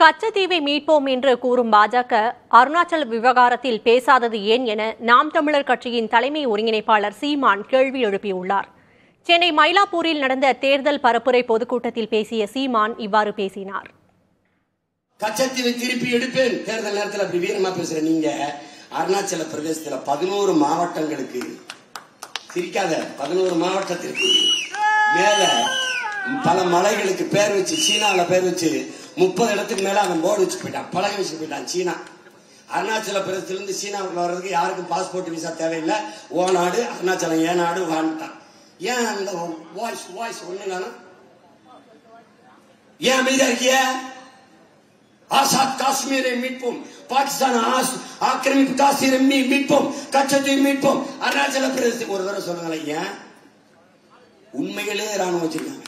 கச்சத்தீவை மீட்போம் என்று கூறும் பாஜக அருணாச்சல விவகாரத்தில் பேசாதது ஏன் என நாம் தமிழர் கட்சியின் தலைமை ஒருங்கிணைப்பாளர் சீமான் கேள்வி எழுப்பியுள்ளார். சென்னை மயிலாப்பூரில் நடந்த தேர்தல் பரப்புரை பொதுக்கூட்டத்தில் பேசிய சீமான் இவ்வாறு பேசினார். கச்சத்தீவை திருப்பி எடுப்பேன் தேர்தல் நேரத்தில் அப்படி வீரமா பேசுற நீங்க அருணாச்சல பிரதேசத்தில் 11 மாவட்டங்களுக்கு சிரிக்காத 11 மாவட்டத்திற்கு மேல பல மலைகளுக்கு பேர் வச்சு சீனாவில பேர் வச்சு 30 இடத்துக்கு மேல அவன் போர்டு வச்சு போயிட்டான், பழக வச்சு போயிட்டான். சீனா அருணாச்சல பிரதேசத்திலிருந்து சீனாவுக்கு வர்றதுக்கு யாருக்கும் பாஸ்போர்ட் விசா தேவையில்லை. ஓ நாடு அருணாச்சலம் ஏ நாடு வாழ்ந்துட்டான். ஏன் அந்த வாய்ஸ் ஒண்ணு ஏன் அமைதியா இருக்கிய? ஆசாத் காஷ்மீரை மீட்போம், பாகிஸ்தான் ஆக்கிரமிப்பு காஷ்மீரை மீட்போம், கச்சத்தீவை மீட்போம், அருணாச்சல பிரதேசத்துக்கு ஒரு தடவை சொல்லுங்களேன். ஏன் உண்மைகளே ராணுவம் வச்சிருக்காங்க.